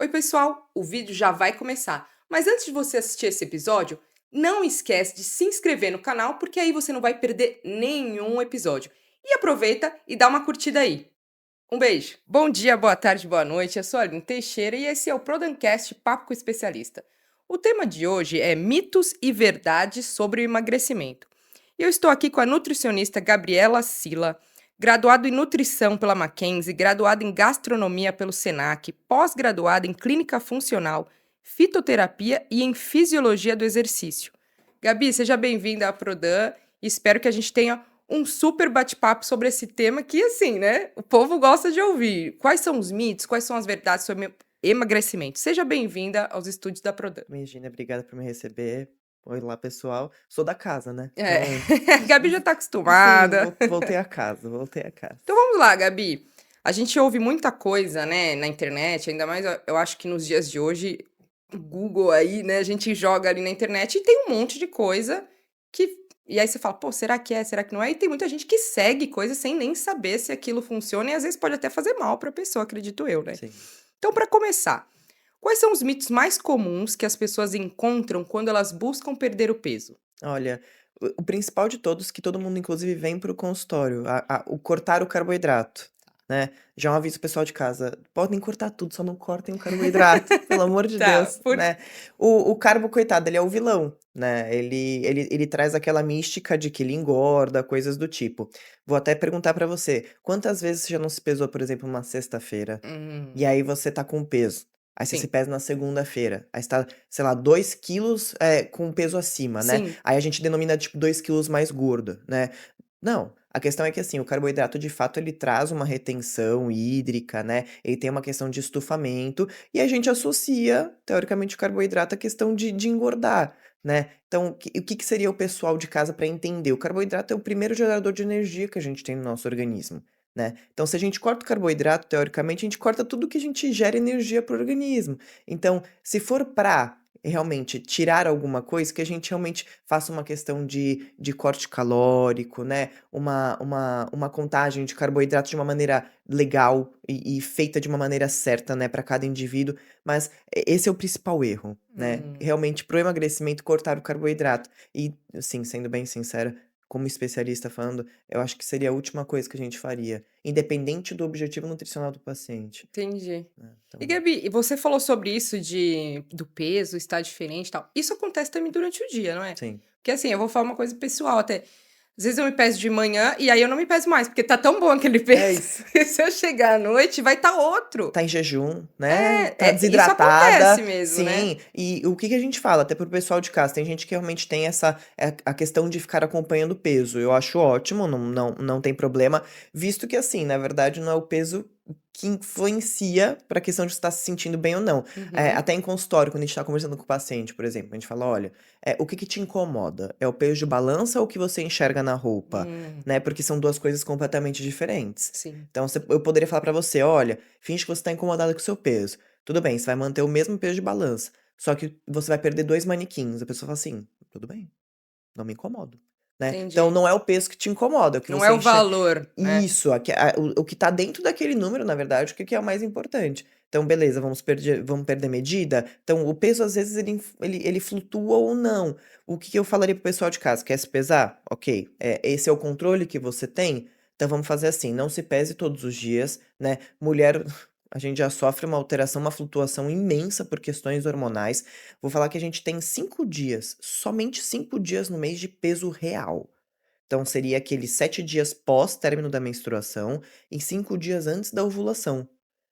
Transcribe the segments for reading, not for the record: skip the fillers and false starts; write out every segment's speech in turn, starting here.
Oi, pessoal! O vídeo já vai começar. Mas antes de você assistir esse episódio, não esquece de se inscrever no canal, porque aí você não vai perder nenhum episódio. E aproveita e dá uma curtida aí. Um beijo! Bom dia, boa tarde, boa noite. Eu sou a Aline Teixeira e esse é o Prodancast Papo com Especialista. O tema de hoje é mitos e verdades sobre o emagrecimento. E eu estou aqui com a nutricionista Gabriela Sila, graduada em nutrição pela Mackenzie, graduada em gastronomia pelo Senac, pós-graduada em clínica funcional, fitoterapia e em fisiologia do exercício. Gabi, seja bem-vinda à Prodan e espero que a gente tenha um super bate-papo sobre esse tema que, assim, né, o povo gosta de ouvir. Quais são os mitos, quais são as verdades sobre emagrecimento? Seja bem-vinda aos estúdios da Prodan. Imagina, obrigada por me receber. Oi lá, pessoal. Sou da casa, né? É, Então, Gabi já tá sim, acostumada. voltei a casa, voltei a casa. Então vamos lá, Gabi. A gente ouve muita coisa, né, na internet, ainda mais eu acho que nos dias de hoje, o Google aí, né, a gente joga ali na internet e tem um monte de coisa que. E aí você fala, pô, será que é, será que não é? E tem muita gente que segue coisas sem nem saber se aquilo funciona e às vezes pode até fazer mal pra pessoa, acredito eu, né? Sim. Então, pra começar, quais são os mitos mais comuns que as pessoas encontram quando elas buscam perder o peso? Olha, o principal de todos, que todo mundo, inclusive, vem pro consultório, o cortar o carboidrato, né? Já é um aviso pessoal de casa, podem cortar tudo, só não cortem o carboidrato, pelo amor de Tá, Deus, né? O carbo, coitado, ele é o vilão, né? Ele traz aquela mística de que ele engorda, coisas do tipo. Vou até perguntar pra você, quantas vezes você já não se pesou, por exemplo, uma sexta-feira, e Hum, aí você tá com peso? Aí você se sim, pesa na segunda-feira, aí você tá, sei lá, 2 quilos com peso acima, né? sim. Aí a gente denomina, tipo, 2 quilos mais gordo, né. Não, a questão é que, assim, o carboidrato, de fato, ele traz uma retenção hídrica, né, ele tem uma questão de estufamento, e a gente associa, teoricamente, o carboidrato à questão de engordar, né. Então, o que seria o pessoal de casa para entender? O carboidrato é o primeiro gerador de energia que a gente tem no nosso organismo, né. Então, se a gente corta o carboidrato, teoricamente, a gente corta tudo que a gente gera energia para o organismo. Então, se for para realmente tirar alguma coisa, que a gente realmente faça uma questão de corte calórico, né, uma contagem de carboidratos de uma maneira legal e feita de uma maneira certa, né, para cada indivíduo, mas esse é o principal erro, né, Hum. realmente para o emagrecimento cortar o carboidrato. E, assim, sendo bem sincera, como especialista falando, eu acho que seria a última coisa que a gente faria, independente do objetivo nutricional do paciente, Entendi. né, E então Gabi, e você falou sobre isso do peso estar diferente e tal. Isso acontece também durante o dia, não é? sim. Porque assim, eu vou falar uma coisa pessoal até. Às vezes eu me peso de manhã e aí eu não me peso mais, porque tá tão bom aquele É peso. isso. E se eu chegar à noite, vai estar outro. Tá em jejum, né, tá Isso acontece desidratada, mesmo, né? sim. E o que que a gente fala, até para o pessoal de casa, tem gente que realmente tem essa, a questão de ficar acompanhando o peso. Eu acho ótimo, não tem problema, visto que, assim, na verdade, não é o peso que influencia para a questão de você estar se sentindo bem ou não. Uhum. Até em consultório, quando a gente tá conversando com o paciente, por exemplo, a gente fala: "Olha, o que que te incomoda? É o peso de balança ou o que você enxerga na roupa?", Hum, né, porque são 2 coisas completamente diferentes. sim. Então eu poderia falar pra você: "Olha, finge que você tá incomodada com o seu peso. Tudo bem, você vai manter o mesmo peso de balança, só que você vai perder 2 manequins". A pessoa fala assim: "Tudo bem, não me incomodo", né. Então Entendi. não é o peso que te incomoda, é o que Não é você o valor, né? isso, o que tá dentro daquele número, na verdade, o que é o mais importante. Então beleza, vamos perder medida? Então o peso, às vezes, ele flutua ou não. O que que eu falaria para o pessoal de casa? Quer se pesar? Ok, esse é o controle que você tem? Então vamos fazer assim, não se pese todos os dias, né. Mulher, a gente já sofre uma alteração, uma flutuação imensa por questões hormonais. Vou falar que a gente tem 5 dias, somente 5 dias no mês de peso real. Então seria aqueles 7 dias pós-término da menstruação e 5 dias antes da ovulação.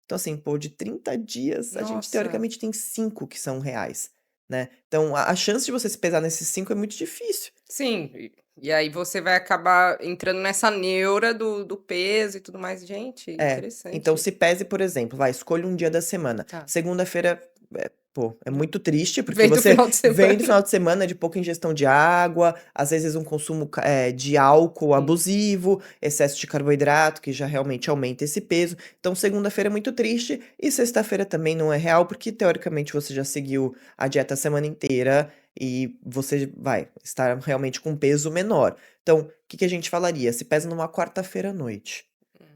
Então, assim, pô, de 30 dias, a gente Nossa. teoricamente tem 5 que são reais, né. Então a chance de você se pesar nesses 5 é muito difícil. Sim, e aí você vai acabar entrando nessa neura do peso e tudo mais. Gente, Então interessante. se pese, por exemplo, vai, escolha um dia da semana. Tá. Segunda-feira, pô, é Já muito triste, porque vem do você final de vem do semana. final de semana de pouca ingestão de água, às vezes um consumo de álcool Sim. abusivo, excesso de carboidrato, que já realmente aumenta esse peso. Então segunda-feira é muito triste e sexta-feira também não é real, porque teoricamente você já seguiu a dieta a semana inteira e você vai estar realmente com peso menor. Então, o que que a gente falaria? Se pesa numa quarta-feira à noite.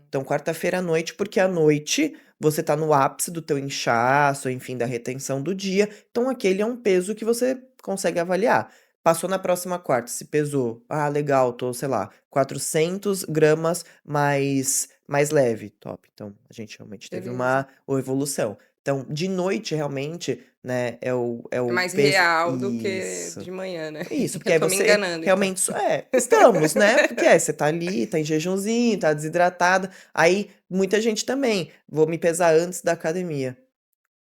Então quarta-feira à noite, porque à noite você tá no ápice do teu inchaço, enfim, da retenção do dia, então aquele é um peso que você consegue avaliar. Passou na próxima quarta, se pesou, ah, legal, tô, sei lá, 400 gramas mais leve, top. Então a gente realmente teve Beleza. uma evolução. Então, de noite, realmente, né, é É o mais peso. real do que Isso. de manhã, né. Isso, porque Eu aí tô me você enganando então. realmente estamos, né, porque você tá ali, tá em jejunzinho, tá desidratada, aí muita gente também, vou me pesar antes da academia,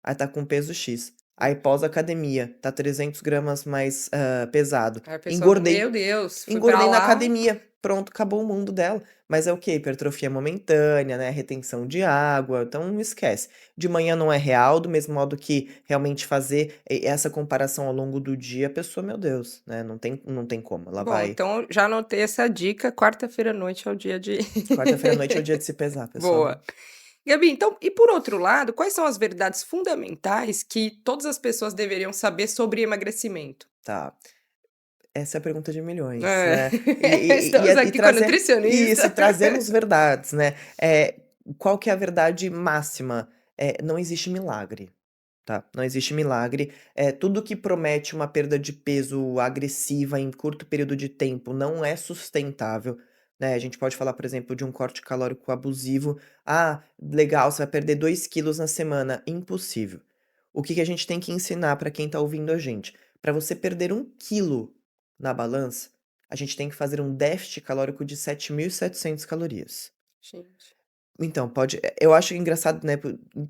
aí tá com peso X, aí pós-academia, tá 300 gramas mais, pesado, Aí a pessoa: "Meu engordei. Deus, fui pra Engordei na lá". academia, pronto, acabou o mundo dela. Mas é o quê? Hipertrofia momentânea, né, retenção de água, então não esquece. De manhã não é real, do mesmo modo que realmente fazer essa comparação ao longo do dia, a pessoa, meu Deus, né, não tem como, ela Bom, vai então já anotei essa dica, quarta-feira à noite é o dia de quarta-feira à noite é o dia de se pesar, pessoal. boa. Gabi, então, e por outro lado, quais são as verdades fundamentais que todas as pessoas deveriam saber sobre emagrecimento? Tá, essa é a pergunta de milhões, É. né. E Estamos e aqui com a trazer nutricionista. isso, trazemos verdades, né. Qual que é a verdade máxima? Não existe milagre. Tá, não existe milagre. Tudo que promete uma perda de peso agressiva em curto período de tempo não é sustentável, né. A gente pode falar, por exemplo, de um corte calórico abusivo. "Ah, legal, você vai perder 2 quilos na semana", impossível. O que que a gente tem que ensinar para quem tá ouvindo a gente? Para você perder 1 quilo na balança, a gente tem que fazer um déficit calórico de 7.700 calorias. Gente. Então, eu acho engraçado, né,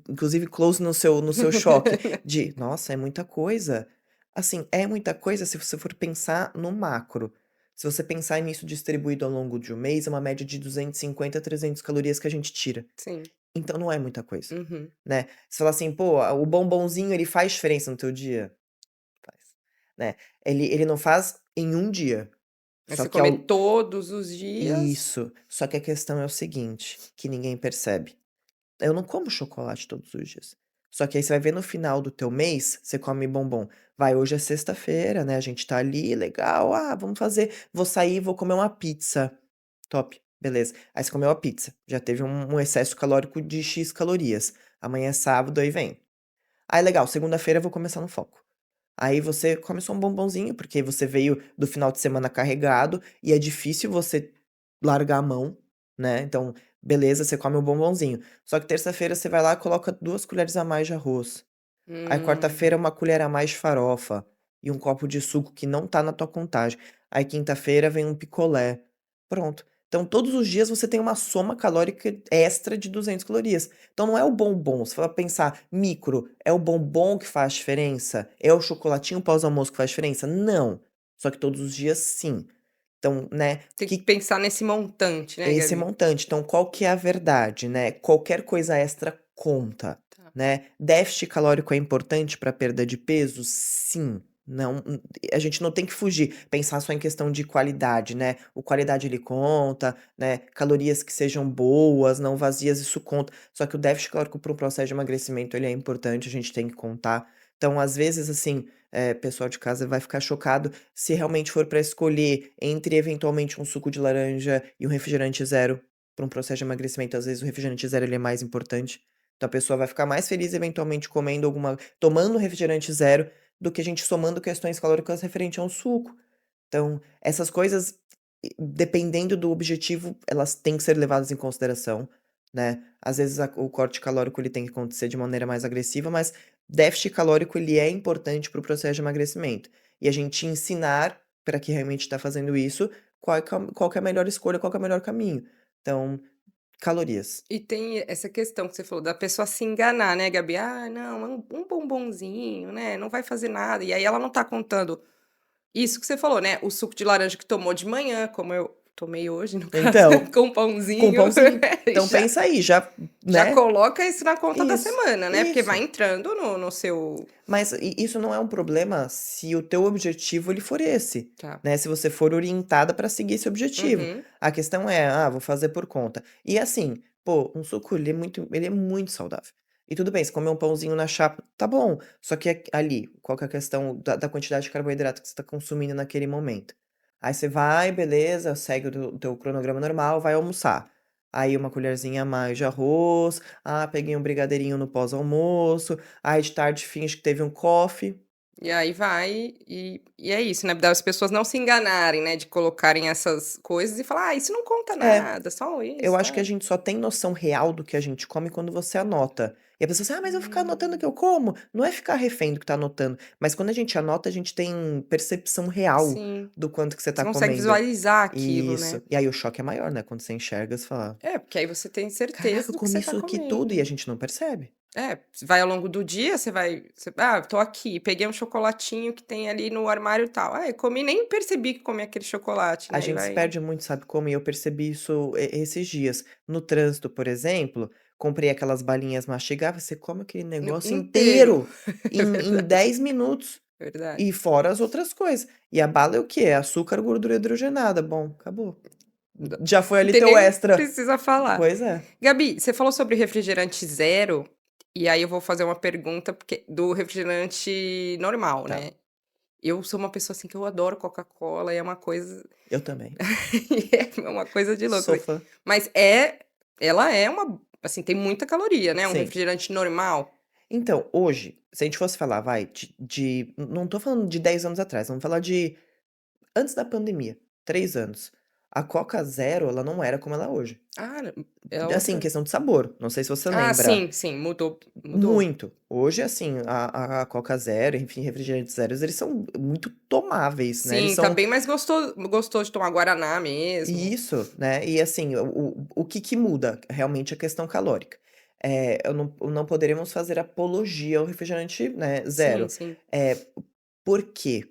inclusive close no seu choque de: "Nossa, é muita coisa". Assim, é muita coisa se você for pensar no macro. Se você pensar nisso distribuído ao longo de um mês, é uma média de 250 a 300 calorias que a gente tira. Sim. Então não é muita coisa, Uhum. né. Você fala assim: "Pô, o bombonzinho ele faz diferença no teu dia?" Faz, né. Ele não faz em um dia, Mas só você que comer ao todos os dias. isso, só que a questão é o seguinte, que ninguém percebe. Eu não como chocolate todos os dias. Só que aí você vai ver no final do teu mês, você come bombom. Vai, hoje é sexta-feira, né, a gente tá ali, legal, "Ah, vamos fazer vou sair, vou comer uma pizza". Top, beleza. Aí você comeu a pizza, já teve um excesso calórico de "X" calorias. Amanhã é sábado, aí vem. Aí legal, segunda-feira eu vou começar no foco. Aí você come só um bombonzinho, porque você veio do final de semana carregado e é difícil você largar a mão, né, então, beleza, você come o bombonzinho. Só que terça-feira você vai lá e coloca 2 colheres a mais de arroz. Aí Hum. quarta-feira uma colher a mais de farofa e um copo de suco que não tá na tua contagem. Aí quinta-feira vem um picolé. Pronto. Então todos os dias você tem uma soma calórica extra de 200 calorias. Então não é o bombom, se for pensar micro, é o bombom que faz diferença? É o chocolatinho pós-almoço que faz diferença? Não. Só que todos os dias sim. Então, né, Tem que que pensar nesse montante, né, esse Gabi? montante. Então, qual que é a verdade, né? Qualquer coisa extra conta, Tá. né? Déficit calórico é importante para perda de peso? Sim. Não, a gente não tem que fugir, pensar só em questão de qualidade, né? O qualidade ele conta, né? Calorias que sejam boas, não vazias, isso conta. Só que o déficit calórico para um processo de emagrecimento ele é importante, a gente tem que contar. Então, às vezes, assim, pessoal de casa vai ficar chocado se realmente for para escolher entre eventualmente um suco de laranja e um refrigerante zero para um processo de emagrecimento, às vezes o refrigerante zero ele é mais importante. Então a pessoa vai ficar mais feliz eventualmente tomando refrigerante zero, do que a gente somando questões calóricas referente a um suco. Então, essas coisas, dependendo do objetivo, elas têm que ser levadas em consideração, né. Às vezes o corte calórico ele tem que acontecer de maneira mais agressiva, mas déficit calórico ele é importante para o processo de emagrecimento. E a gente ensinar para quem realmente está fazendo isso, qual que é a melhor escolha, qual que é o melhor caminho. Então, calorias. E tem essa questão que você falou da pessoa se enganar, né, Gabi? "Ah, não, é um bombonzinho, né, não vai fazer nada", e aí ela não tá contando isso que você falou, né, o suco de laranja que tomou de manhã, como eu tomei hoje, no caso, Então, com com pãozinho, pãozinho. Então já pensa aí, já, já né. coloca isso na conta da Isso, semana, né, porque vai isso. entrando no seu Mas isso não é um problema se o teu objetivo ele for esse, tá. né, se você for orientada para seguir esse objetivo. Uhum. A questão é: "Ah, vou fazer por conta". E assim, pô, um suco ele é muito saudável. E tudo bem, você comer um pãozinho na chapa, tá bom, só que ali, qual que é a questão da quantidade de carboidrato que você tá consumindo naquele momento. Aí você vai, beleza, segue o teu cronograma normal, vai almoçar. Aí uma colherzinha a mais de arroz, peguei um brigadeirinho no pós-almoço, aí de tarde finge que teve um coffee. E aí vai e é isso, né, das pessoas não se enganarem, né, de colocarem essas coisas e falar: "Ah, isso não conta É, nada, só eu isso, acho que a tá". gente só tem noção real do que a gente come quando você anota. E a pessoa assim: "Ah, mas eu vou ficar anotando o que Hum, eu como". Não é ficar refém do que tá anotando, mas quando a gente anota, a gente tem percepção real sim. do quanto que você Você tá consegue comendo. visualizar aquilo, né. Isso. E aí o choque é maior, né, quando você enxerga, você fala: É, porque aí você tem certeza "Caraca, eu do que comi você tá isso aqui tudo", e a comendo. gente não percebe. É, você vai ao longo do dia, tô aqui, peguei um chocolatinho que tem ali no armário tal. Ah, eu comi, nem percebi que comi aquele chocolate, A né, e gente se vai perde muito, sabe como? E eu percebi isso esses dias. No trânsito, por exemplo, comprei aquelas balinhas mastigáveis, você come aquele no negócio inteiro. inteiro É em verdade, 10 minutos. verdade. E fora as outras coisas. E a bala é o quê? É açúcar, gordura hidrogenada. Bom, acabou. Não Já foi não ali tem teu nem extra. precisa falar. Pois é. Gabi, você falou sobre refrigerante zero, e aí eu vou fazer uma pergunta, porque do refrigerante normal, Tá. né. Eu sou uma pessoa, assim, que eu adoro Coca-Cola e é uma coisa Eu também. é uma coisa de louco. Sou fã. Mas ela é uma assim, tem muita caloria, né, um Sim. refrigerante normal. Então, hoje, se a gente fosse falar, vai, não tô falando de 10 anos atrás, vamos falar de antes da pandemia, 3 anos. A Coca Zero, ela não era como ela é hoje. Ah, é Assim, outra questão de sabor, não sei se você ah, lembra. sim, sim, mudou. Muito. Hoje, assim, a Coca Zero, enfim, refrigerantes zeros, eles são muito tomáveis, né, eles Sim, tá são bem mais gostoso de tomar guaraná mesmo. isso, né, e assim, o que que muda? Realmente a questão calórica. Eu não poderíamos fazer apologia ao refrigerante, né, Sim, zero. sim. Por quê?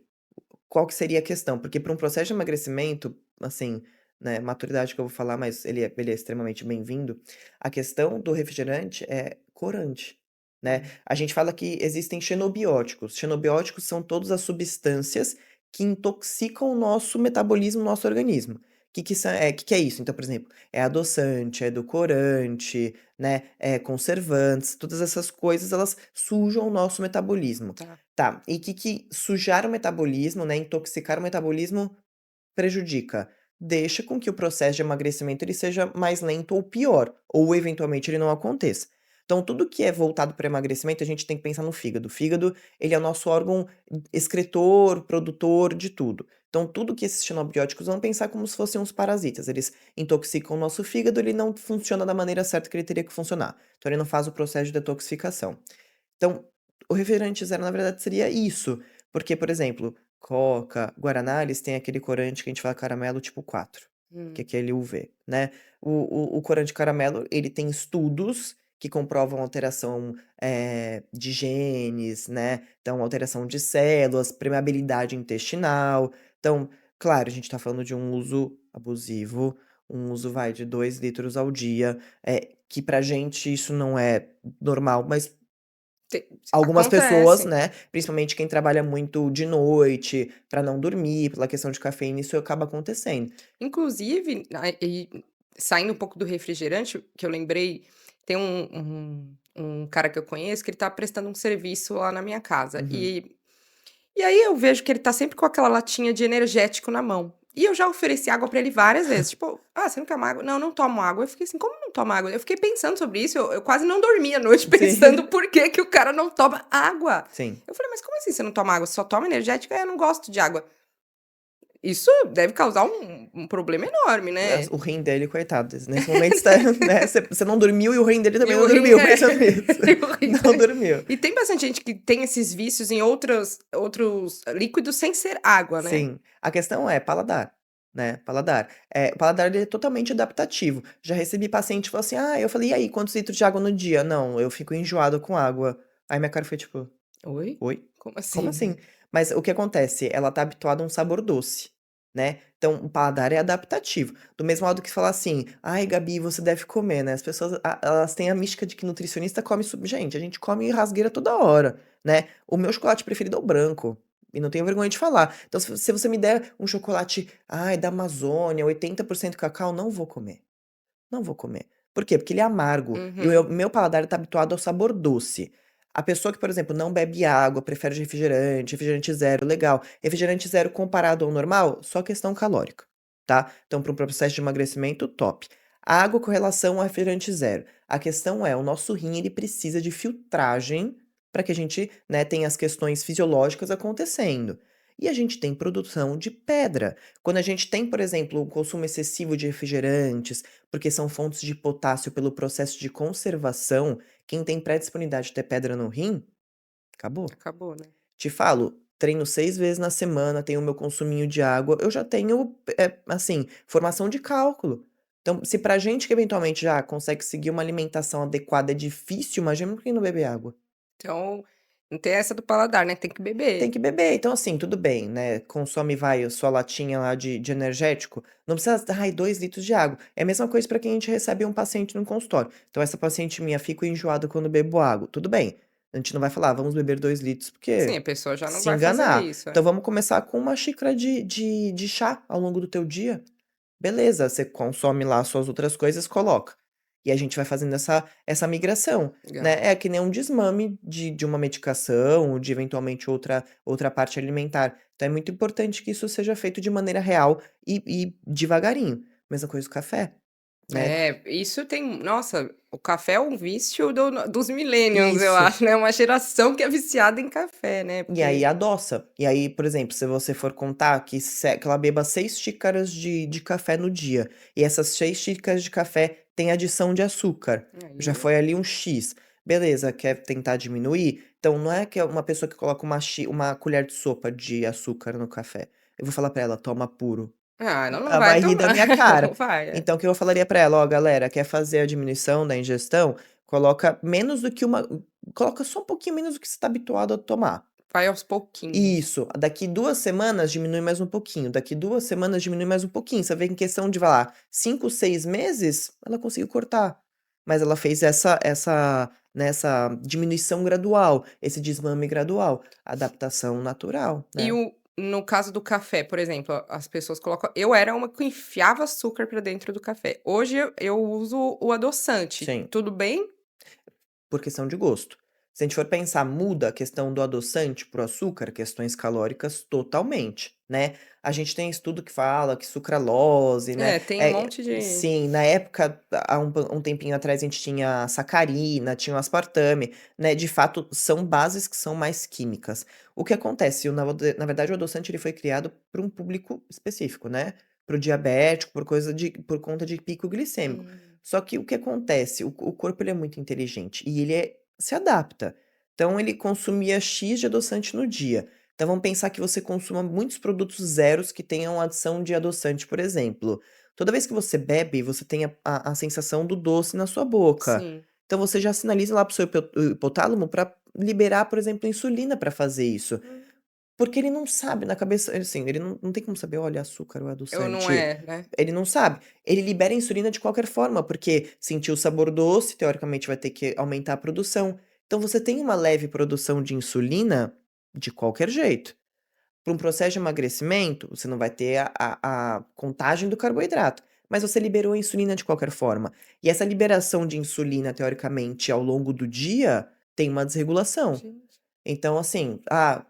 Qual que seria a questão? Porque para um processo de emagrecimento, assim, né, maturidade que eu vou falar, mas ele é extremamente bem-vindo, a questão do refrigerante é corante, né. Hum, A gente fala que existem xenobióticos. Xenobióticos são todas as substâncias que intoxicam o nosso metabolismo, o nosso organismo. Que é isso? Então, por exemplo, é adoçante, é edulcorante, né, é conservantes, todas essas coisas elas sujam o nosso metabolismo. tá. Tá, e que sujar o metabolismo, né, intoxicar o metabolismo prejudica? Deixa com que o processo de emagrecimento ele seja mais lento ou pior, ou eventualmente ele não aconteça. Então tudo que é voltado para emagrecimento, a gente tem que pensar no fígado. O fígado, ele é o nosso órgão excretor, produtor de tudo. Então tudo que esses xenobióticos vão pensar como se fossem uns parasitas. Eles intoxicam o nosso fígado, ele não funciona da maneira certa que ele teria que funcionar. Então ele não faz o processo de detoxificação. Então, o refrigerante zero, na verdade, seria isso. Porque, por exemplo, Coca, Guaraná, eles têm aquele corante que a gente fala caramelo tipo 4, que é Hum, aquele UV, né. O corante caramelo, ele tem estudos que comprovam alteração, de genes, né, então alteração de células, permeabilidade intestinal. Então, claro, a gente tá falando de um uso abusivo, um uso, vai, de 2 litros ao dia, que pra gente isso não é normal, mas algumas pessoas, acontece. né, principalmente quem trabalha muito de noite, pra não dormir, pela questão de cafeína, isso acaba acontecendo. Inclusive, saindo um pouco do refrigerante, que eu lembrei, tem um cara que eu conheço que ele tá prestando um serviço lá na minha casa, Uhum. e aí eu vejo que ele tá sempre com aquela latinha de energético na mão. E eu já ofereci água pra ele várias vezes, tipo: "Ah, você não quer uma água?". "Não, não tomo água". Eu fiquei assim: "Como não toma água?". Eu fiquei pensando sobre isso, eu quase não dormi à noite pensando Sim, por que que o cara não toma água. sim. Eu falei: "Mas como assim você não toma água? Você só toma energético?". "É, eu não gosto de água". Isso deve causar um problema enorme, As né. o rim dele, coitado, nesse momento está, né, você não dormiu e o rim dele E também o não rim dormiu, é, pensa nisso. e o rim Não também. dormiu. E tem bastante gente que tem esses vícios em outros líquidos sem ser água, né. Sim, a questão é paladar, né, paladar. O paladar ele é totalmente adaptativo. Já recebi paciente que falou assim: "Ah", eu falei: "E aí, quantos litros de água no dia?". "Não, eu fico enjoado com água". Aí minha cara foi tipo: Oi? "Oi? Como Como assim? assim?". Mas o que acontece? Ela tá habituada a um sabor doce, né, então o paladar é adaptativo. Do mesmo modo que falar assim: "Ai, Gabi, você deve comer", né, as pessoas elas têm a mística de que nutricionista come gente, a gente come rasgueira toda hora, né. O meu chocolate preferido é o branco, e não tenho vergonha de falar. Então se você me der um chocolate, ai, da Amazônia, 80% cacau, não vou comer. Não vou comer. Por quê? Porque ele é amargo e o Uhum. meu paladar está habituado ao sabor doce. A pessoa que, por exemplo, não bebe água, prefere refrigerante, refrigerante zero, legal. Refrigerante zero comparado ao normal, só questão calórica, tá? Então, para um processo de emagrecimento, top. A água com relação ao refrigerante zero. A questão é, o nosso rim ele precisa de filtragem para que a gente, né, tenha as questões fisiológicas acontecendo. E a gente tem produção de pedra. Quando a gente tem, por exemplo, o consumo excessivo de refrigerantes, porque são fontes de potássio pelo processo de conservação, quem tem pré-disponibilidade de ter pedra no rim, acabou. Acabou, né? Te falo, treino 6 vezes na semana, tenho o meu consuminho de água, eu já tenho, assim, formação de cálculo. Então, se pra gente que eventualmente já consegue seguir uma alimentação adequada é difícil, imagina pra quem não bebe água. Então, não tem essa do paladar, né? Tem que Tem beber. que beber, então assim, tudo bem, né, consome, vai, a sua latinha lá de energético, não precisa, ai, 2 litros de água. É a mesma coisa para quem a gente recebe um paciente no consultório. Então essa paciente minha: "Fico enjoada quando bebo água", tudo bem, a gente não vai falar: "Vamos beber 2 litros", Sim, porque a pessoa já não se vai fazer enganar. isso, Então é. vamos começar com uma xícara de chá ao longo do teu dia. Beleza, você consome lá as suas outras coisas, coloca. E a gente vai fazendo essa migração, Legal. né. É que nem um desmame de uma medicação ou de eventualmente outra parte alimentar. Então é muito importante que isso seja feito de maneira real e devagarinho. Mesma coisa o café, né. É, isso tem nossa, o café é um vício dos millennials, eu Isso. acho, né, uma geração que é viciada em café, né, E aí porque adoça. E aí, por exemplo, se você for contar que ela beba 6 xícaras de café no dia, e essas 6 xícaras de café têm adição de açúcar, já aí foi ali um X. Beleza, quer tentar diminuir? Então não é que é uma pessoa que coloca uma colher de sopa de açúcar no café. Eu vou falar pra ela: "Toma puro". ela não Ela vai vai rir da tomar, minha não cara. vai, é. Então o que eu falaria pra ela: "Ó, galera, quer fazer a diminuição da ingestão? Coloca menos do que uma coloca só um pouquinho menos do que você tá habituado a tomar". Vai aos pouquinhos. Isso, daqui 2 semanas diminui mais um pouquinho, daqui 2 semanas diminui mais um pouquinho, você vê que em questão de, vai lá, 5, 6 meses, ela conseguiu cortar. Mas ela fez essa diminuição gradual, esse desmame gradual, adaptação natural, E né. no caso do café, por exemplo, as pessoas colocam eu era uma que enfiava açúcar pra dentro do café. Hoje eu uso o adoçante, Sim. tudo bem? Por questão de gosto. Se a gente for pensar, muda a questão do adoçante para o açúcar, questões calóricas totalmente, né. A gente tem estudo que fala que sucralose, né, É, tem um monte de sim, na época, há um tempinho atrás, a gente tinha sacarina, tinha o aspartame, né, de fato, são bases que são mais químicas. O que acontece, na verdade, o adoçante ele foi criado para um público específico, né, para o diabético, por conta de pico glicêmico. hum, Só que o que acontece, o corpo ele é muito inteligente e se adapta. Então ele consumia X de adoçante no dia. Então vamos pensar que você consuma muitos produtos zeros que tenham adição de adoçante, por exemplo. Toda vez que você bebe, você tem a sensação do doce na sua boca. sim. Então você já sinaliza lá para o seu hipotálamo para liberar, por exemplo, insulina para fazer isso. Hum, Porque ele não sabe, na cabeça, assim, ele não tem como saber, olha, açúcar ou eu não adoçante. é, né. Ele não sabe. Ele libera insulina de qualquer forma, porque sentiu o sabor doce, teoricamente vai ter que aumentar a produção. Então você tem uma leve produção de insulina de qualquer jeito. Para um processo de emagrecimento, você não vai ter a contagem do carboidrato, mas você liberou a insulina de qualquer forma. E essa liberação de insulina, teoricamente, ao longo do dia, tem uma desregulação. Gente. Então, assim,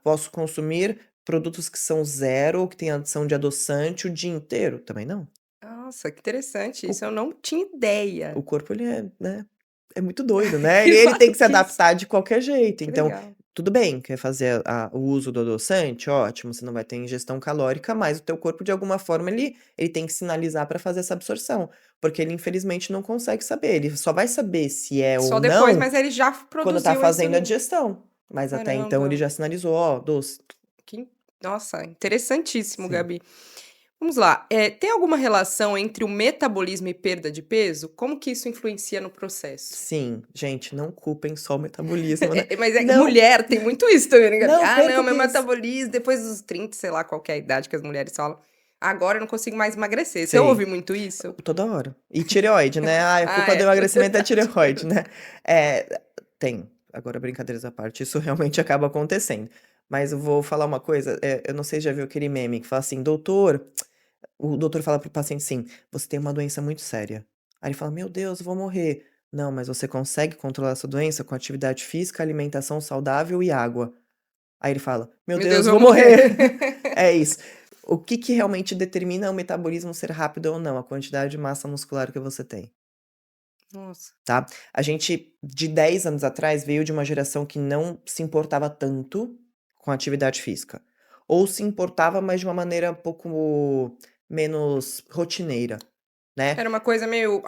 posso consumir produtos que são zero ou que têm adição de adoçante o dia inteiro? Também não. Nossa, que interessante, O isso eu não tinha ideia. o corpo ele é, né, é muito doido, né, ele Que ele tem que se maluquice, adaptar de qualquer jeito. que Então, legal. tudo bem, quer fazer o uso do adoçante, ótimo, você não vai ter ingestão calórica, mas o teu corpo de alguma forma ele tem que sinalizar para fazer essa absorção, porque ele infelizmente não consegue saber, ele só vai saber se é ou Só depois, não mas ele já quando tá produziu a fazendo a insulina. digestão, mas até então ele Caramba, já sinalizou: "Ó, doce". que nossa, interessantíssimo, Sim. Gabi. Vamos lá, tem alguma relação entre o metabolismo e perda de peso? Como que isso influencia no processo? Sim, gente, não culpem só o metabolismo, né. Mas é Não, mulher tem muito isso também, né, Gabi? não "Ah, perca não, o meu peso. metabolismo depois dos 30", sei lá qual que é a idade que as mulheres falam, "agora eu não consigo mais emagrecer". Você Sim, ouve muito isso? toda hora. E tireoide, né, a Ah, culpa do é, emagrecimento é a verdade. tireoide, né. Tem, agora brincadeiras à parte, isso realmente acaba acontecendo. Mas eu vou falar uma coisa, eu não sei se já viu aquele meme que fala assim: "Doutor", o doutor fala para o paciente assim: "Você tem uma doença muito séria". Aí ele fala: "Meu Deus, eu vou morrer". "Não, mas você consegue controlar essa doença com atividade física, alimentação saudável e água". Aí ele fala: "Meu Meu Deus, Deus, eu vou vou morrer. morrer". É isso. O que que realmente determina o metabolismo ser rápido ou não? A quantidade de massa muscular que você tem, Nossa. tá? A gente, de 10 anos atrás, veio de uma geração que não se importava tanto com a atividade física. Ou se importava, mas de uma maneira um pouco menos rotineira, né? Era uma coisa meio,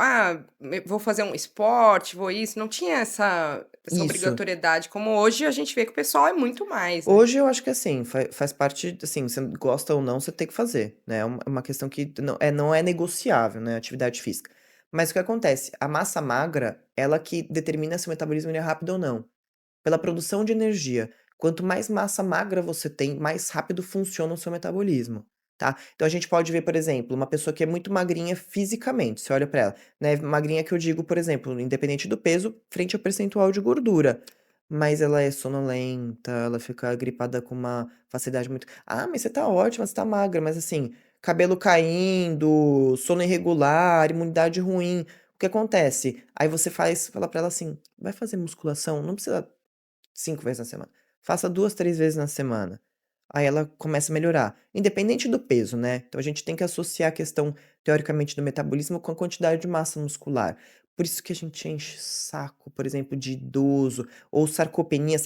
vou fazer um esporte, vou isso, não tinha essa Isso. obrigatoriedade, como hoje a gente vê que o pessoal é muito mais, né. Hoje eu acho que assim, faz parte, assim, você gosta ou não, você tem que fazer, né, é uma questão que não é negociável, né, atividade física. Mas o que acontece, a massa magra, ela que determina se o metabolismo ele é rápido ou não, pela produção de energia. Quanto mais massa magra você tem, mais rápido funciona o seu metabolismo, tá. Então a gente pode ver, por exemplo, uma pessoa que é muito magrinha fisicamente, você olha pra ela, né, magrinha que eu digo, por exemplo, independente do peso, frente ao percentual de gordura. Mas ela é sonolenta, ela fica gripada com uma facilidade muito "Ah, mas você tá ótima, você tá magra", mas assim, cabelo caindo, sono irregular, imunidade ruim. O que acontece? Aí você fala pra ela assim: "Vai fazer musculação, não precisa 5 vezes na semana, faça 2, 3 vezes na semana". Aí ela começa a melhorar, independente do peso, né. Então a gente tem que associar a questão, teoricamente, do metabolismo com a quantidade de massa muscular. Por isso que a gente enche o saco, por exemplo, de idoso, ou sarcopenia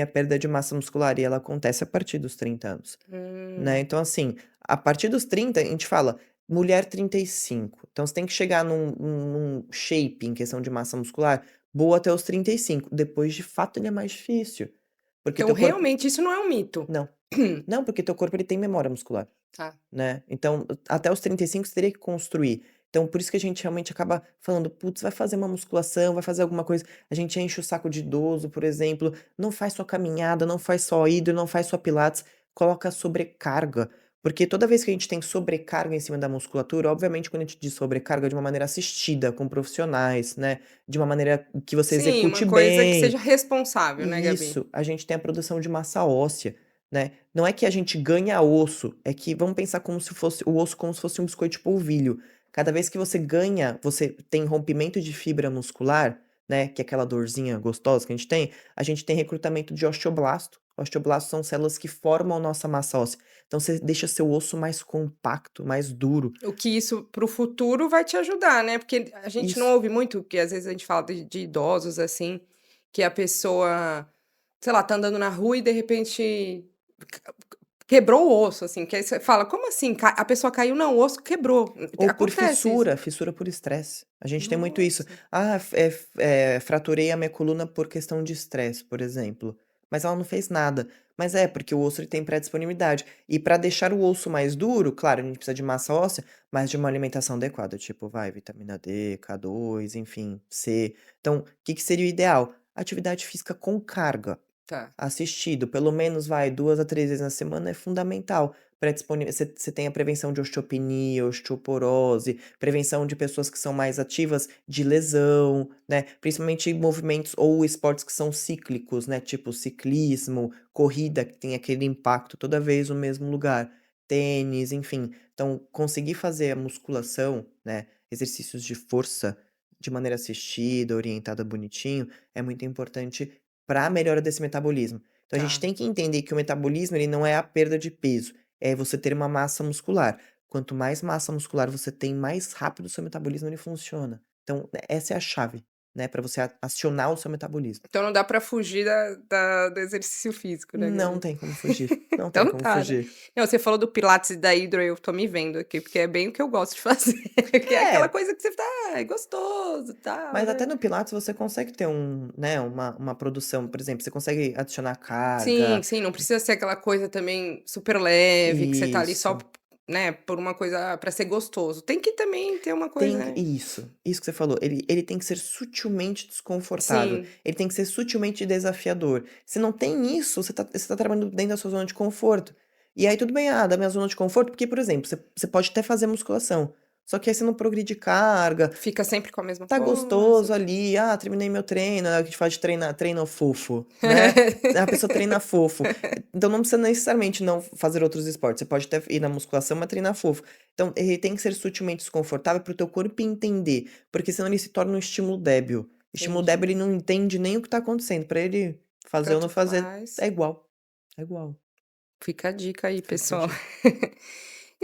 é perda de massa muscular, e ela acontece a partir dos 30 anos, né. Hum. Então assim, a partir dos 30 a gente fala: mulher 35, então você tem que chegar num shape em questão de massa muscular boa até os 35, depois de fato ele é mais difícil, porque Então teu corpo realmente isso não é um mito. não. Não, porque teu corpo ele tem memória muscular, Tá. né, então até os 35 você teria que construir. Então por isso que a gente realmente acaba falando: "Putz, vai fazer uma musculação, vai fazer alguma coisa", a gente enche o saco de idoso, por exemplo, não faz só caminhada, não faz só hidro, não faz só pilates, coloca sobrecarga, porque toda vez que a gente tem sobrecarga em cima da musculatura, obviamente quando a gente diz sobrecarga de uma maneira assistida, com profissionais, né, de uma maneira que você Sim, uma execute coisa que bem. seja responsável, né, Gabi? Isso, a gente tem a produção de massa óssea, né. Não é que a gente ganha osso, é que vamos pensar como se fosse o osso como se fosse um biscoito de polvilho. Cada vez que você ganha, você tem rompimento de fibra muscular, né, que é aquela dorzinha gostosa que a gente tem recrutamento de osteoblasto. Osteoblastos são células que formam a nossa massa óssea. Então você deixa seu osso mais compacto, mais duro. O que isso para o futuro vai te ajudar, né, porque a gente não Isso. ouve muito, que às vezes a gente fala de idosos, assim, que a pessoa, sei lá, tá andando na rua e de repente quebrou o osso, assim, que aí você fala: "Como assim? A pessoa caiu?" "Não, o osso quebrou". Ou por Acontece isso. fissura por estresse. A gente tem muito isso. Nossa. "Ah, fraturei a minha coluna por questão de estresse", por exemplo. Mas ela não fez nada. Mas é, porque o osso ele tem pré-disponibilidade. E para deixar o osso mais duro, claro, a gente precisa de massa óssea, mas de uma alimentação adequada, tipo, vitamina D, K2, enfim, C. Então, o que que seria o ideal? Atividade física com carga. Tá. Assistido, pelo menos 2 a 3 vezes na semana é fundamental. Você tem a prevenção de osteopenia, osteoporose, prevenção de pessoas que são mais ativas de lesão, né, principalmente movimentos ou esportes que são cíclicos, né, tipo ciclismo, corrida que tem aquele impacto toda vez no mesmo lugar, tênis, enfim. Então conseguir fazer a musculação, né, exercícios de força de maneira assistida, orientada, bonitinho, é muito importante para a melhora desse metabolismo. Então a gente Tá. tem que entender que o metabolismo ele não é a perda de peso, é você ter uma massa muscular. Quanto mais massa muscular você tem, mais rápido o seu metabolismo ele funciona. Então, essa é a chave, né, para você acionar o seu metabolismo. Então não dá pra fugir do exercício físico, né, Não Gabi? tem como fugir, não tem Então como tá, né. fugir. Não, você falou do pilates e da hidro, eu tô me vendo aqui, porque é bem o que eu gosto de fazer, que é aquela É, coisa que você fala: "Ah, é gostoso, tal, mas até né". no pilates você consegue ter né, uma produção, por exemplo, você consegue adicionar Sim, carga. sim, não precisa ser aquela coisa também super leve, que você tá ali só, Isso. né, por uma coisa pra ser gostoso. Tem que também ter uma coisa, né. Isso que você falou, ele tem que ser sutilmente desconfortável, Sim, ele tem que ser sutilmente desafiador. Se não tem isso, você tá trabalhando dentro da sua zona de conforto. E aí tudo bem, da minha zona de conforto, porque, por exemplo, você pode até fazer musculação, só que aí você não progride carga, fica sempre com a mesma tá coisa. gostoso ali, terminei meu treino, a gente fala de treino fofo, né. A pessoa treina fofo. Então não precisa necessariamente não fazer outros esportes, você pode até ir na musculação, mas treinar fofo. Então ele tem que ser sutilmente desconfortável para o teu corpo entender, porque senão ele se torna um estímulo débil. Estímulo débil Entendi. ele não entende nem o que tá acontecendo, pra ele fazer ou não Tanto fazer faz. é igual, é igual. Fica a dica aí, Fica a pessoal. dica.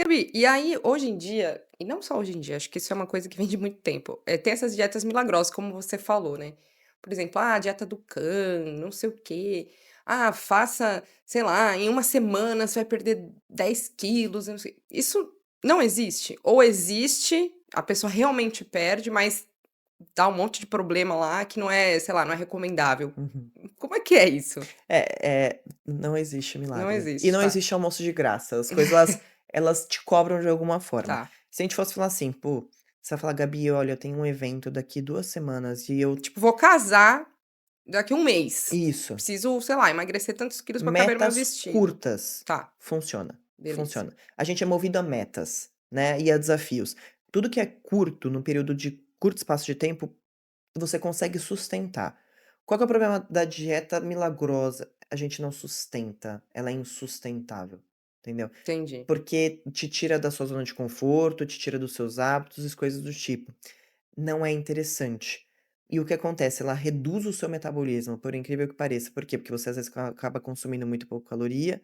Gabi, e aí, hoje em dia, e não só hoje em dia, acho que isso é uma coisa que vem de muito tempo, tem essas dietas milagrosas, como você falou, né. Por exemplo, a dieta do Can, não sei o quê. Ah, faça, sei lá, em uma semana você vai perder 10 quilos, eu não sei. Isso não existe? Ou existe, a pessoa realmente perde, mas dá um monte de problema lá que não é, sei lá, não é recomendável. Uhum. Como é que é isso? Não existe Não milagre. E existe, não tá. existe almoço de graça. As coisas elas te cobram de alguma forma. Tá. Se a gente fosse falar assim, pô, você vai falar: "Gabi, olha, eu tenho um evento daqui 2 semanas e eu". Tipo, vou casar daqui um mês. Isso. Preciso, sei lá, emagrecer tantos quilos pra caber no meu Metas vestido. curtas. Tá, Funciona, beleza. funciona. A gente é movido a metas, né, e a desafios. Tudo que é curto, no período de curto espaço de tempo, você consegue sustentar. Qual que é o problema da dieta milagrosa? A gente não sustenta, ela é insustentável, entendeu? Entendi. Porque te tira da sua zona de conforto, te tira dos seus hábitos e coisas do tipo. Não é interessante. E o que acontece? Ela reduz o seu metabolismo, por incrível que pareça. Por quê? Porque você às vezes acaba consumindo muito pouco caloria,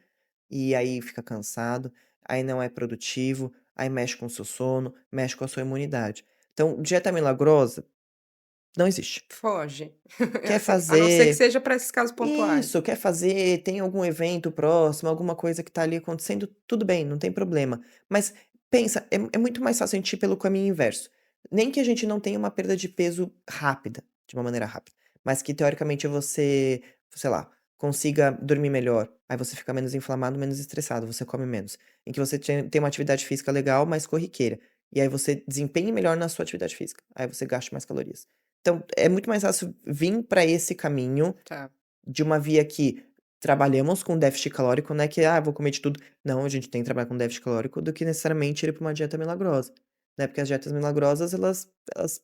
e aí fica cansado, aí não é produtivo, aí mexe com o seu sono, mexe com a sua imunidade. Então, dieta milagrosa não existe. Foge. Quer Assim, a não ser que fazer seja pra esses casos pontuais. isso, quer fazer, tem algum evento próximo, alguma coisa que tá ali acontecendo, tudo bem, não tem problema. Mas pensa, é muito mais fácil a gente ir pelo caminho inverso. Nem que a gente não tenha uma perda de peso rápida, de uma maneira rápida, mas que teoricamente você, sei lá, consiga dormir melhor, aí você fica menos inflamado, menos estressado, você come menos. Em que você tem uma atividade física legal, mais corriqueira. E aí você desempenhe melhor na sua atividade física. Aí você gasta mais calorias. Então, é muito mais fácil vir para esse caminho Tá. de uma via que trabalhamos com déficit calórico, não é que: "Ah, vou comer de tudo". Não, a gente tem que trabalhar com déficit calórico do que necessariamente ir para uma dieta milagrosa, né, porque as dietas milagrosas elas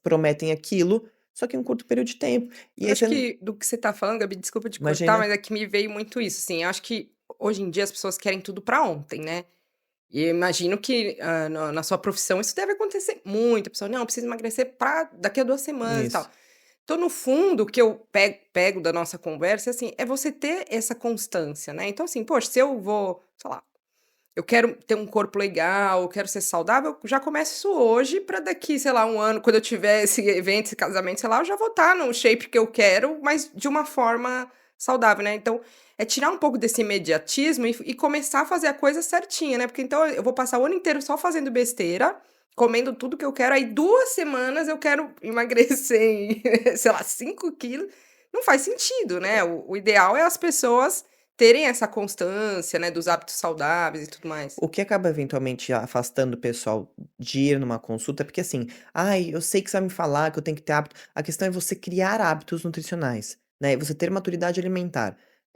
prometem aquilo, só que em um curto período de tempo. E Eu aí acho você não que do que você tá falando, Gabi, desculpa te cortar, imagina mas é que me veio muito isso, assim, eu acho que hoje em dia as pessoas querem tudo pra ontem, né. E eu imagino que, na sua profissão isso deve acontecer muito, a pessoa: "Não, eu preciso emagrecer pra daqui a 2 semanas e tal". isso. Então, no fundo, o que eu pego da nossa conversa, assim, é você ter essa constância, né. Então, assim, poxa, se eu vou, sei lá, eu quero ter um corpo legal, eu quero ser saudável, já começo isso hoje pra daqui, sei lá, um ano, quando eu tiver esse evento, esse casamento, sei lá, eu já vou estar no shape que eu quero, mas de uma forma saudável, né. Então, é tirar um pouco desse imediatismo e começar a fazer a coisa certinha, né, porque então eu vou passar o ano inteiro só fazendo besteira, comendo tudo que eu quero, aí 2 semanas eu quero emagrecer em, sei lá, 5 quilos, não faz sentido, né. O ideal é as pessoas terem essa constância, né, dos hábitos saudáveis e tudo mais. O que acaba eventualmente afastando o pessoal de ir numa consulta, é porque assim, ai, eu sei que você vai me falar que eu tenho que ter hábito. A questão é você criar hábitos nutricionais, né? Você ter maturidade alimentar.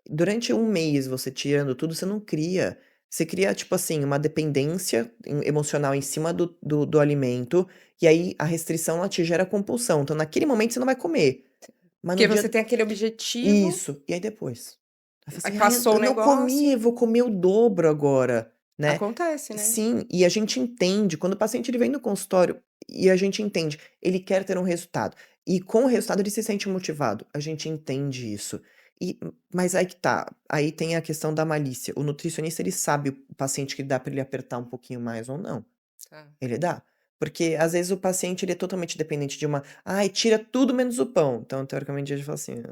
Durante um mês você tirando tudo, você não cria. Você cria, tipo assim, uma dependência emocional em cima do alimento, e aí a restrição ela te gera compulsão. Então, naquele momento, você não vai comer. Mas no Porque você dia. tem aquele objetivo, Isso. E aí depois? Aí fala aí assim, ai, passou o eu não comi, negócio, eu vou comer o dobro agora, né? acontece, né. Sim, e a gente entende, quando o paciente ele vem no consultório e a gente entende, ele quer ter um resultado, e com o resultado ele se sente motivado, a gente entende isso. Mas aí que tá, aí tem a questão da malícia, o nutricionista ele sabe o paciente que dá para ele apertar um pouquinho mais ou não, Tá. ele dá. Porque às vezes o paciente ele é totalmente dependente de uma, ai, tira tudo menos o pão, então teoricamente a gente fala assim,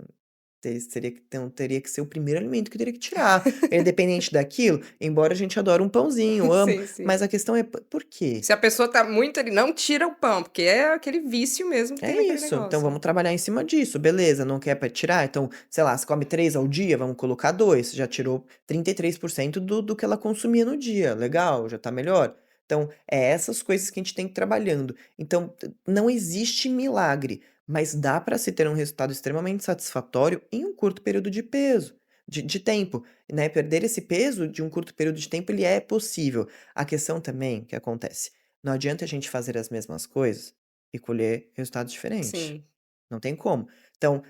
teria que ser o primeiro alimento que eu teria que tirar. É independente daquilo, embora a gente adore um pãozinho, amo, Sim, sim. mas a questão é por quê? Se a pessoa tá muito ali, não tira o pão, porque é aquele vício mesmo que É tem naquele isso, então negócio, né. vamos trabalhar em cima disso, beleza, não quer pra tirar? Então, sei lá, você come 3 ao dia, vamos colocar 2, já tirou 33% do que ela consumia no dia, legal, já tá melhor. Então, é essas coisas que a gente tem que ir trabalhando. Então, não existe milagre, mas dá para se ter um resultado extremamente satisfatório em um curto período de tempo, né? Perder esse peso de um curto período de tempo, ele é possível. A questão também que acontece, não adianta a gente fazer as mesmas coisas e colher resultados diferentes. Sim. Não tem como. Então,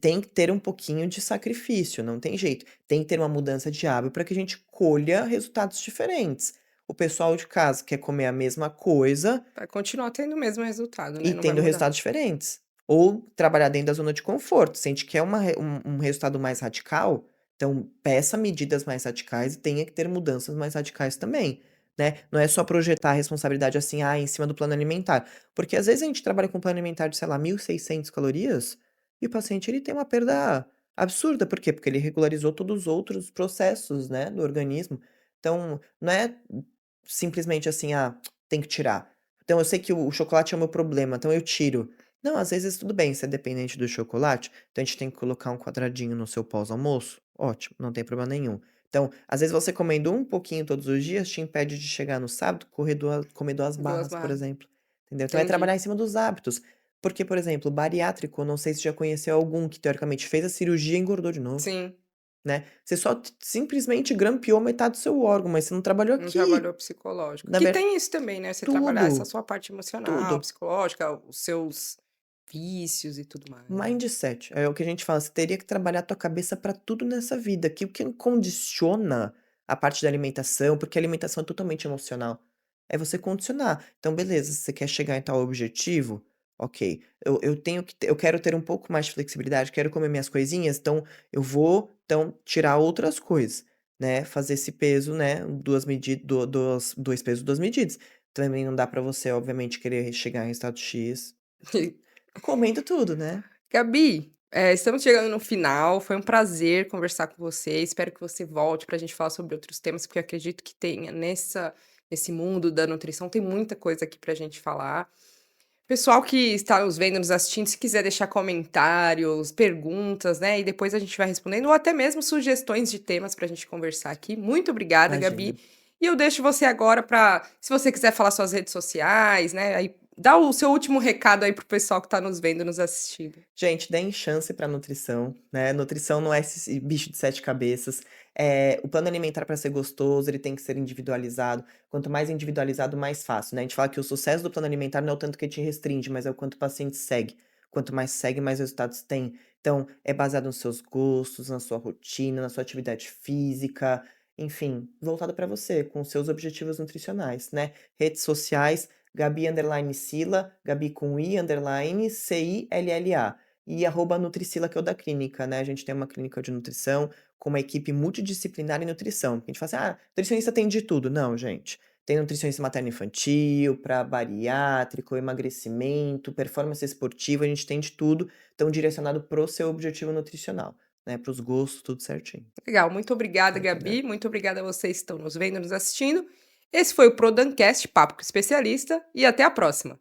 tem que ter um pouquinho de sacrifício, não tem jeito. Tem que ter uma mudança de hábito para que a gente colha resultados diferentes. O pessoal de casa quer comer a mesma coisa Vai continuar tendo o mesmo resultado, e né, não vai tendo mudar. resultados diferentes. Ou trabalhar dentro da zona de conforto. Se a gente quer um resultado mais radical, então peça medidas mais radicais e tenha que ter mudanças mais radicais também. né. Não é só projetar a responsabilidade, assim, em cima do plano alimentar. Porque às vezes a gente trabalha com um plano alimentar de, sei lá, 1.600 calorias, e o paciente ele tem uma perda absurda. Por quê? Porque ele regularizou todos os outros processos, né, do organismo. Então, não é simplesmente assim: "Ah, tem que tirar". Então eu sei que o chocolate é o meu problema, então eu tiro. Não, às vezes tudo bem, você é dependente do chocolate, então a gente tem que colocar um quadradinho no seu pós-almoço, ótimo, não tem problema nenhum. Então, às vezes você comendo um pouquinho todos os dias te impede de chegar no sábado, comer 2 2 barras, por barras. exemplo, entendeu. Então é Entendi. trabalhar em cima dos hábitos, porque, por exemplo, bariátrico, não sei se já conheceu algum que teoricamente fez a cirurgia e engordou de novo, Sim, né. Você só simplesmente grampeou metade do seu órgão, mas você não trabalhou um aqui, trabalhador psicológico. na Que ver tem isso também, né, você trabalhar essa tudo, sua parte emocional, tudo. psicológica, os seus vícios e tudo mais, né. Mindset, é o que a gente fala, você teria que trabalhar a tua cabeça para tudo nessa vida, que o que condiciona a parte da alimentação, porque a alimentação é totalmente emocional, é você condicionar. Então beleza, você quer chegar em tal objetivo, ok, eu quero ter um pouco mais de flexibilidade, quero comer minhas coisinhas, então eu vou, então, tirar outras coisas, né, fazer esse peso, né, 2 medidas, 2 pesos, 2 medidas. Também não dá para você, obviamente, querer chegar em resultado X comendo tudo, né. Gabi, estamos chegando no final, foi um prazer conversar com você, espero que você volte para a gente falar sobre outros temas, porque eu acredito que tenha nesse mundo da nutrição, tem muita coisa aqui para a gente falar. Pessoal que está nos vendo, nos assistindo, se quiser deixar comentários, perguntas, né, e depois a gente vai respondendo, ou até mesmo sugestões de temas para a gente conversar aqui. Muito obrigada, Imagina. Gabi. E eu deixo você agora para, se você quiser falar suas redes sociais, né, aí dá o seu último recado aí pro pessoal que está nos vendo, nos assistindo. Gente, deem chance pra nutrição, né, nutrição não é esse bicho de 7 cabeças, o plano alimentar para ser gostoso, ele tem que ser individualizado, quanto mais individualizado, mais fácil, né, a gente fala que o sucesso do plano alimentar não é o tanto que te restringe, mas é o quanto o paciente segue, quanto mais segue, mais resultados tem. Então, é baseado nos seus gostos, na sua rotina, na sua atividade física, enfim, voltado para você, com os seus objetivos nutricionais, né. Redes sociais, Gabi_Cila, Gabi com I underline Cilla e @Nutricila, que é o da clínica, né, a gente tem uma clínica de nutrição com uma equipe multidisciplinar em nutrição. A gente fala assim: "Ah, nutricionista tem de tudo". Não, gente. Tem nutricionista materno-infantil, para bariátrico, emagrecimento, performance esportiva, a gente tem de tudo, então direcionado para o seu objetivo nutricional, né, para os gostos, tudo certinho. Legal, muito obrigada, Eu que Gabi, agradeço. muito obrigada a vocês que estão nos vendo, nos assistindo. Esse foi o Prodancast, Papo com Especialista, e até a próxima.